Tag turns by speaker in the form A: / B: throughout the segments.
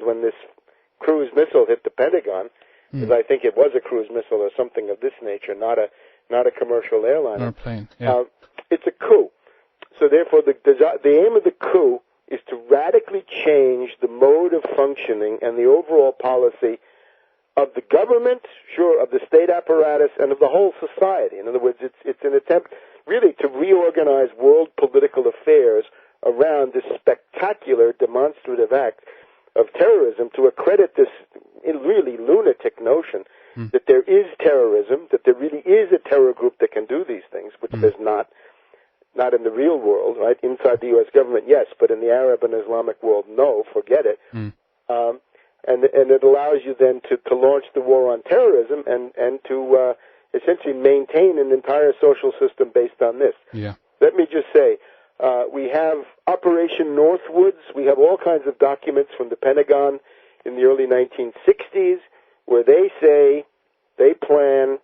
A: when this cruise missile hit the Pentagon, because I think it was a cruise missile or something of this nature, not a commercial airliner.
B: Or a plane, yeah.
A: It's a coup. So therefore, the aim of the coup is to radically change the mode of functioning and the overall policy of the government, sure, of the state apparatus, and of the whole society. In other words, it's an attempt really to reorganize world political affairs around this spectacular demonstrative act of terrorism to accredit this really lunatic notion that there is terrorism, that there really is a terror group that can do these things, which there's not in the real world, right? Inside the U.S. government, yes, but in the Arab and Islamic world, no, forget it. And it allows you then to launch the war on terrorism and to essentially maintain an entire social system based on this.
B: Yeah.
A: Let me just say, we have Operation Northwoods. We have all kinds of documents from the Pentagon in the early 1960s where they say, they plan,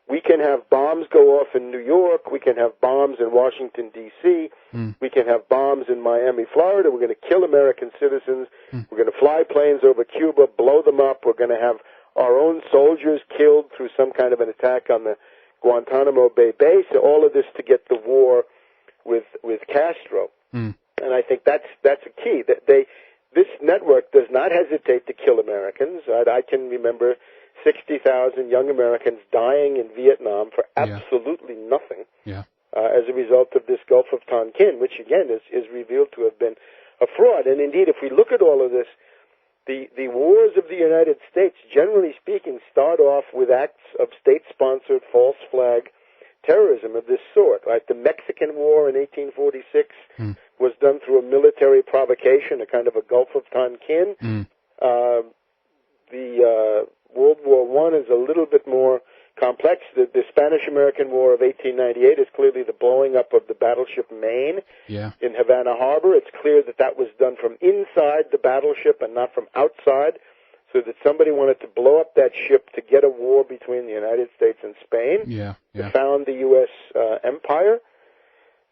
A: we can have bombs go off in New York, we can have bombs in Washington, D.C., we can have bombs in Miami, Florida, we're going to kill American citizens, we're going to fly planes over Cuba, blow them up, we're going to have our own soldiers killed through some kind of an attack on the Guantanamo Bay base, all of this to get the war with Castro. And I think that's a key. That this network does not hesitate to kill Americans. I can remember 60,000 young Americans dying in Vietnam for absolutely nothing as a result of this Gulf of Tonkin, which again is revealed to have been a fraud. And indeed, if we look at all of this, the wars of the United States, generally speaking, start off with acts of state-sponsored false flag terrorism of this sort. Right? The Mexican War in 1846 was done through a military provocation, a kind of a Gulf of Tonkin. The World War I is a little bit more complex. The Spanish-American War of 1898 is clearly the blowing up of the battleship Maine in Havana Harbor. It's clear that was done from inside the battleship and not from outside, so that somebody wanted to blow up that ship to get a war between the United States and Spain to found the U.S. empire.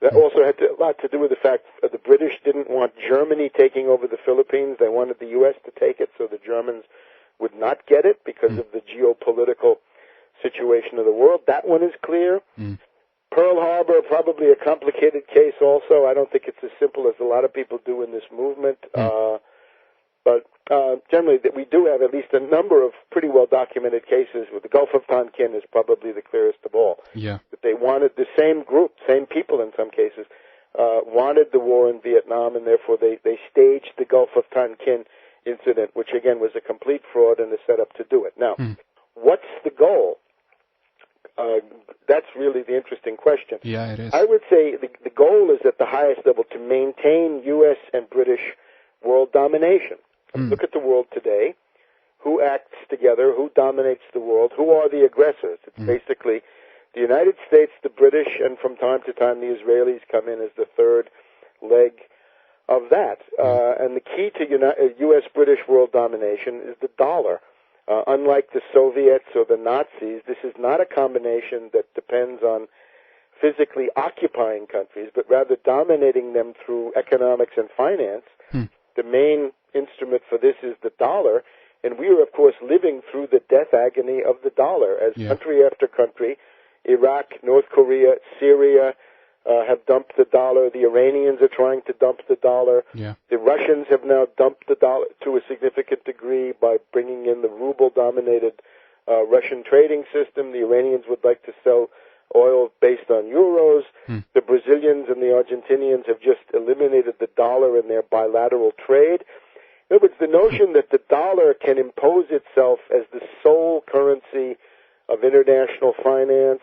A: That also had a lot to do with the fact that the British didn't want Germany taking over the Philippines. They wanted the U.S. to take it, so the Germans would not get it because of the geopolitical situation of the world. That one is clear. Pearl Harbor, probably a complicated case also. I don't think it's as simple as a lot of people do in this movement. But generally, we do have at least a number of pretty well-documented cases. With the Gulf of Tonkin is probably the clearest of all. That they wanted the same group, same people in some cases, wanted the war in Vietnam, and therefore they staged the Gulf of Tonkin incident, which again was a complete fraud and a setup to do it. Now, what's the goal? That's really the interesting question.
B: Yeah, it is.
A: I would say the goal is at the highest level to maintain U.S. and British world domination. Look at the world today. Who acts together? Who dominates the world? Who are the aggressors? It's basically the United States, the British, and from time to time the Israelis come in as the third leg of that. And the key to U.S.-British world domination is the dollar. Unlike the Soviets or the Nazis, this is not a combination that depends on physically occupying countries, but rather dominating them through economics and finance. The main instrument for this is the dollar, and we are, of course, living through the death agony of the dollar as country after country, Iraq, North Korea, Syria, have dumped the dollar. The Iranians are trying to dump the dollar. The Russians have now dumped the dollar to a significant degree by bringing in the ruble-dominated Russian trading system. The Iranians would like to sell oil based on euros. The Brazilians and the Argentinians have just eliminated the dollar in their bilateral trade. In other words, the notion that the dollar can impose itself as the sole currency of international finance,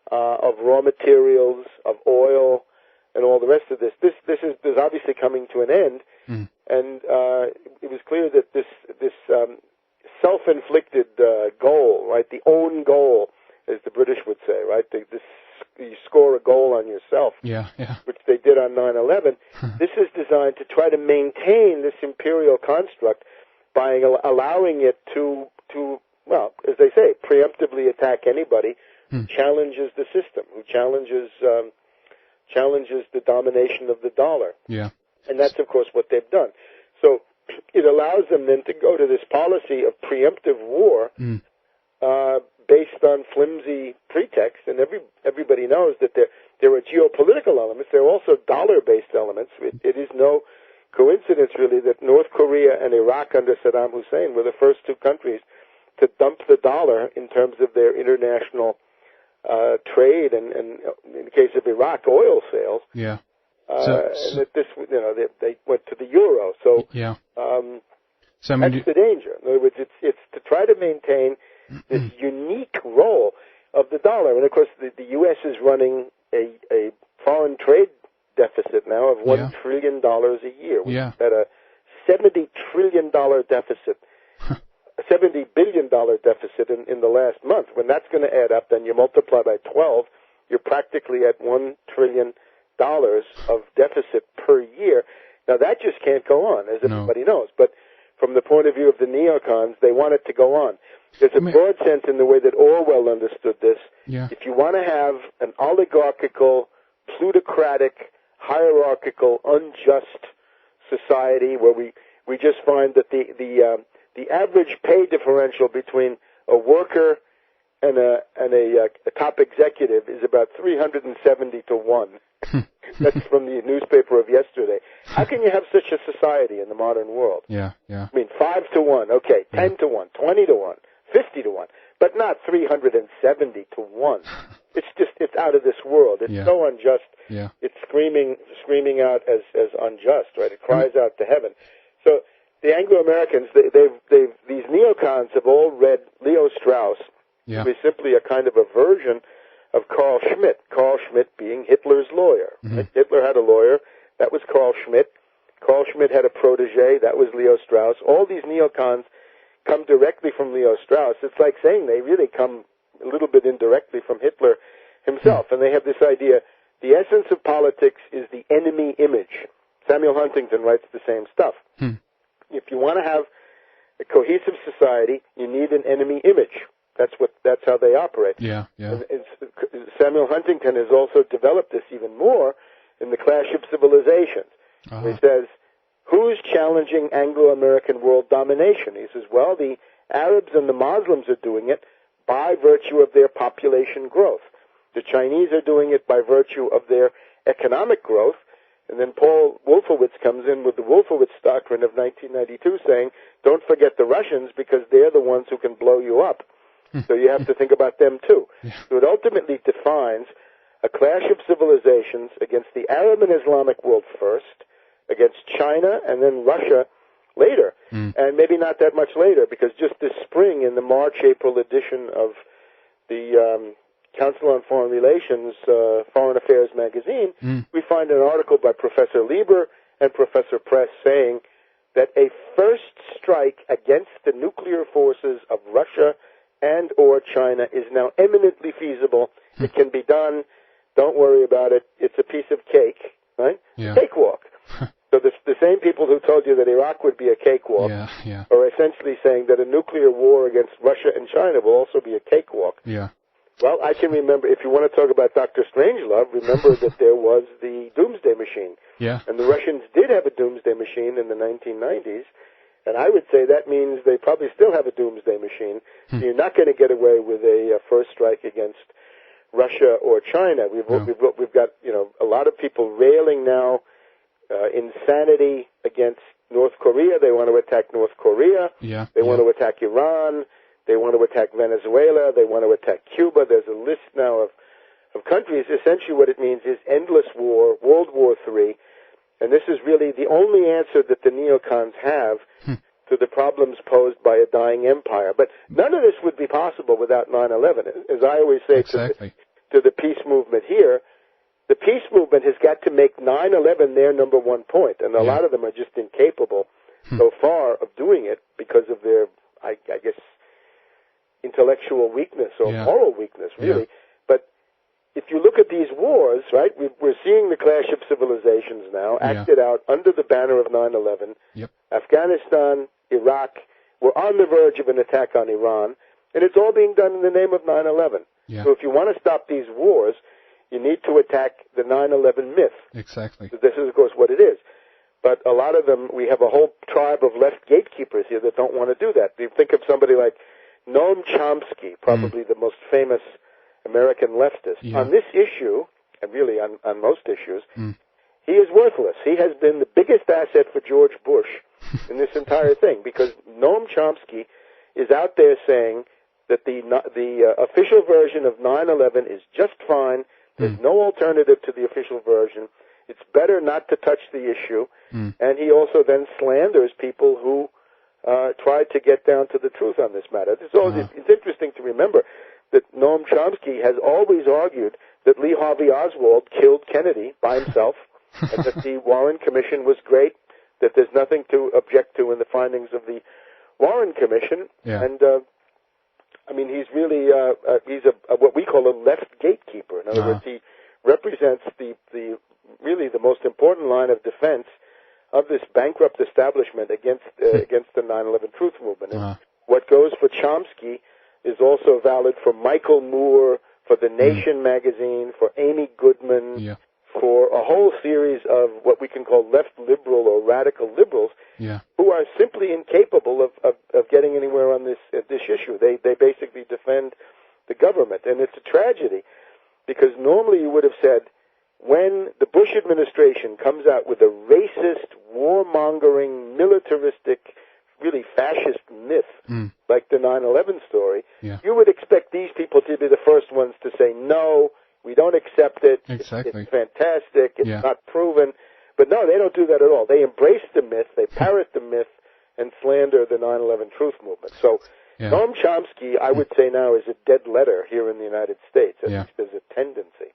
A: of raw materials, of oil, and all the rest of this. This is obviously coming to an end, and it was clear that this self-inflicted goal, right, the own goal, as the British would say, right, you score a goal on yourself, which they did on 9/11. This is designed to try to maintain this imperial construct by allowing it to well, as they say, preemptively attack anybody who challenges the system, who challenges the domination of the dollar. And that's, of course, what they've done. So it allows them then to go to this policy of preemptive war based on flimsy pretext, and everybody knows that there are geopolitical elements. There are also dollar-based elements. It is no coincidence, really, that North Korea and Iraq under Saddam Hussein were the first two countries to dump the dollar in terms of their international trade, and in the case of Iraq, oil sales.
B: Yeah.
A: And that this, they went to the euro. So,
B: yeah.
A: So that's the danger. In other words, it's to try to maintain this unique role of the dollar. And of course, the U.S. is running a foreign trade deficit now of $1 trillion a year. We've had a $70 trillion deficit. $70 billion deficit in the last month. When that's going to add up, then you multiply by 12, you're practically at $1 trillion of deficit per year. Now, that just can't go on, as everybody knows. But from the point of view of the neocons, they want it to go on. There's a broad sense in the way that Orwell understood this.
B: Yeah. If
A: you want to have an oligarchical, plutocratic, hierarchical, unjust society where we just find that the average pay differential between a worker and a top executive is about 370 to 1. That's from the newspaper of yesterday. How can you have such a society in the modern world?
B: Yeah.
A: I mean, 5 to 1, okay, 10 to 1, 20 to 1, 50 to 1, but not 370 to 1. It's out of this world. It's so unjust.
B: Yeah.
A: It's screaming out as unjust, right? It cries out to heaven. So the Anglo-Americans, these neocons have all read Leo Strauss, who is simply a kind of a version of Carl Schmitt. Carl Schmitt being Hitler's lawyer. Right? Hitler had a lawyer. That was Carl Schmitt. Carl Schmitt had a protege. That was Leo Strauss. All these neocons come directly from Leo Strauss. It's like saying they really come a little bit indirectly from Hitler himself. And they have this idea, the essence of politics is the enemy image. Samuel Huntington writes the same stuff. If you want to have a cohesive society, you need an enemy image. That's how they operate.
B: Yeah.
A: And Samuel Huntington has also developed this even more in The Clash of Civilizations. He says, who's challenging Anglo-American world domination? He says, well, the Arabs and the Muslims are doing it by virtue of their population growth. The Chinese are doing it by virtue of their economic growth. And then Paul Wolfowitz comes in with the Wolfowitz Doctrine of 1992 saying, don't forget the Russians because they're the ones who can blow you up. So you have to think about them too. So it ultimately defines a clash of civilizations against the Arab and Islamic world first, against China and then Russia later. And maybe not that much later, because just this spring in the March-April edition of the Council on Foreign Relations Foreign Affairs magazine, we find an article by Professor Lieber and Professor Press saying that a first strike against the nuclear forces of Russia and or China is now eminently feasible. It can be done. Don't worry about it. It's a piece of cake, right? Cakewalk. So the same people who told you that Iraq would be a cakewalk are essentially saying that a nuclear war against Russia and China will also be a cakewalk. Well, I can remember, if you want to talk about Dr. Strangelove, remember that there was the doomsday machine. And the Russians did have a doomsday machine in the 1990s. And I would say that means they probably still have a doomsday machine. So you're not going to get away with a first strike against Russia or China. We've got a lot of people railing now insanity against North Korea. They want to attack North Korea. They want to attack Iran. They want to attack Venezuela. They want to attack Cuba. There's a list now of countries. Essentially what it means is endless war, World War III. And this is really the only answer that the neocons have to the problems posed by a dying empire. But none of this would be possible without 9/11. As I always say to the peace movement here, the peace movement has got to make 9/11 their number one point. And a lot of them are just incapable so far of doing it because of their, I guess, intellectual weakness or moral weakness, really. But if you look at these wars, right, we're seeing the clash of civilizations now acted out under the banner of 9/11. Afghanistan, Iraq, we're on the verge of an attack on Iran, and it's all being done in the name of 9/11. So if you want to stop these wars, you need to attack the 9/11 myth.
B: Exactly.
A: So this is, of course, what it is. But a lot of them, we have a whole tribe of left gatekeepers here that don't want to do that. You think of somebody like Noam Chomsky, probably the most famous American leftist.
B: Yeah.
A: On this issue, and really on most issues, he is worthless. He has been the biggest asset for George Bush in this entire thing, because Noam Chomsky is out there saying that the official version of 9/11 is just fine. There's no alternative to the official version. It's better not to touch the issue. And he also then slanders people who tried to get down to the truth on this matter. It's interesting to remember that Noam Chomsky has always argued that Lee Harvey Oswald killed Kennedy by himself, and that the Warren Commission was great, that there's nothing to object to in the findings of the Warren Commission.
B: Yeah.
A: And, I mean, he's really, he's what we call a left gatekeeper. In other words, he represents really the most important line of defense of this bankrupt establishment against the 9/11 truth movement. And what goes for Chomsky is also valid for Michael Moore, for The Nation magazine, for Amy Goodman, for a whole series of what we can call left liberal or radical liberals who are simply incapable of getting anywhere on this issue. They basically defend the government, and it's a tragedy, because normally you would have said, when the Bush administration comes out with a racist, warmongering, militaristic, really fascist myth like the 9/11 story, you would expect these people to be the first ones to say, no, we don't accept it,
B: Exactly.
A: it's fantastic, it's not proven. But no, they don't do that at all. They embrace the myth, they parrot the myth, and slander the 9/11 truth movement. So Noam Chomsky, I would say now, is a dead letter here in the United States. At least there's a tendency.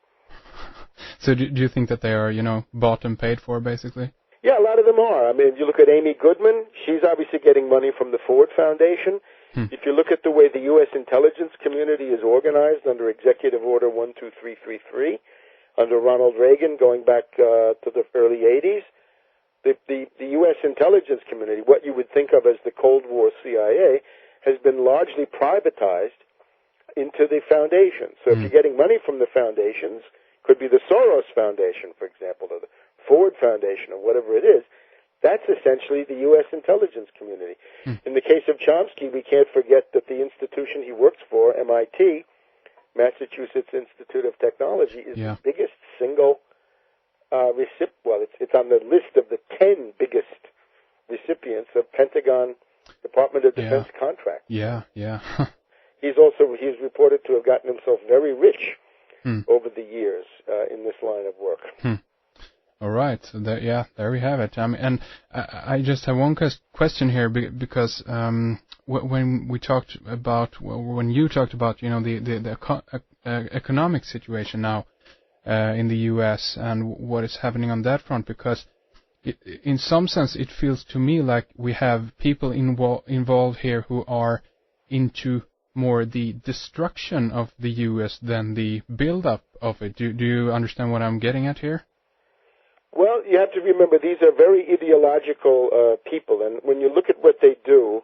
B: So do you think that they are, bought and paid for, basically?
A: Yeah, a lot of them are. I mean, if you look at Amy Goodman, she's obviously getting money from the Ford Foundation. If you look at the way the U.S. intelligence community is organized under Executive Order 12333, under Ronald Reagan, going back to the early 80s, the U.S. intelligence community, what you would think of as the Cold War CIA, has been largely privatized into the foundations. So if you're getting money from the foundations, could be the Soros Foundation, for example, or the Ford Foundation, or whatever it is, that's essentially the U.S. intelligence community. In the case of Chomsky, we can't forget that the institution he works for, MIT, Massachusetts Institute of Technology, is the biggest single recipient. Well, it's on the list of the 10 biggest recipients of Pentagon Department of Defense contracts. He's reported to have gotten himself very rich over the years in this line of work.
B: All right. So there we have it. And I just have one question here, because when you talked about, the economic situation now in the U.S. and what is happening on that front, because in some sense it feels to me like we have people involved here who are into more the destruction of the U.S. than the build-up of it. Do you understand what I'm getting at here?
A: Well, you have to remember, these are very ideological people, and when you look at what they do,